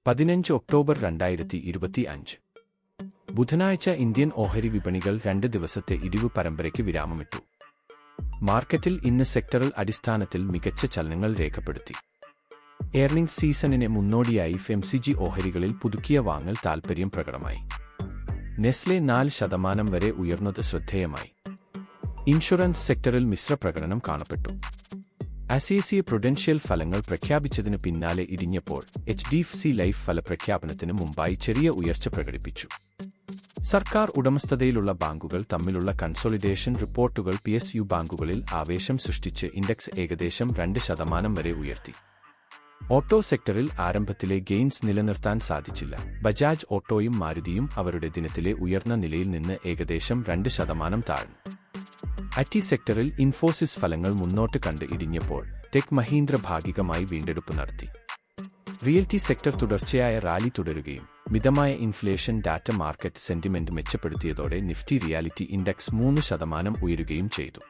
15 October 2025 ബുധനാഴ്ച Indian ഓഹരി വിപണികൾ 2 ദിവസത്തെ ഇടിവ് പരമ്പരയ്ക്ക് വിരാമമിട്ടു. മാർക്കറ്റിൽ ഇന്ന് സെക്ടറൽ അടിസ്ഥാനത്തിൽ മികച്ച ചലനങ്ങൾ രേഖപ്പെടുത്തി. എർണിംഗ്സ് സീസണിന് മുന്നോടിയായി എഫ്എംസിജി ഓഹരികളിൽ പുതുക്കിയ വാങ്ങൽ താൽപ്പര്യം പ്രകടമായി. നെസ്ലെ 4% വരെ ഉയർന്നത് ശ്രദ്ധേയമായി. ഇൻഷുറൻസ് സെക്ടറിൽ മിശ്ര പ്രകടനം കാണപ്പെട്ടു. ഐസിഐസിഐ പ്രുഡൻഷ്യൽ ഫലങ്ങൾ പ്രഖ്യാപിച്ചതിന് പിന്നാലെ ഇടിഞ്ഞപ്പോൾ എച്ച്ഡിഎഫ്സി ലൈഫ് ഫലപ്രഖ്യാപനത്തിന് മുമ്പായി ചെറിയ ഉയർച്ച പ്രകടിപ്പിച്ചു. സർക്കാർ ഉടമസ്ഥതയിലുള്ള ബാങ്കുകൾ തമ്മിലുള്ള കൺസോളിഡേഷൻ റിപ്പോർട്ടുകൾ പിഎസ്യു ബാങ്കുകളിൽ ആവേശം സൃഷ്ടിച്ച് ഇൻഡെക്സ് ഏകദേശം 2% വരെ ഉയർത്തി. ഓട്ടോ സെക്ടറിൽ ആരംഭത്തിലെ ഗെയിൻസ് നിലനിർത്താൻ സാധിച്ചില്ല. ബജാജ് ഓട്ടോയും മാരുതിയും അവരുടെ ദിനത്തിലെ ഉയർന്ന നിലയിൽ നിന്ന് ഏകദേശം 2% താഴ്ന്നു. ഐടി സെക്ടറിൽ ഇൻഫോസിസ് ഫലങ്ങൾ മുന്നോട്ട് കണ്ട് ഇടിഞ്ഞപ്പോൾ ടെക് മഹീന്ദ്ര ഭാഗികമായി വീണ്ടെടുപ്പ് നടത്തി. റിയൽറ്റി സെക്ടർ തുടർച്ചയായ റാലി തുടരുകയും മിതമായ ഇൻഫ്ലേഷൻ ഡാറ്റ മാർക്കറ്റ് സെന്റിമെന്റ് മെച്ചപ്പെടുത്തിയതോടെ നിഫ്റ്റി റിയാലിറ്റി ഇൻഡെക്സ് 3% ഉയരുകയും ചെയ്തു.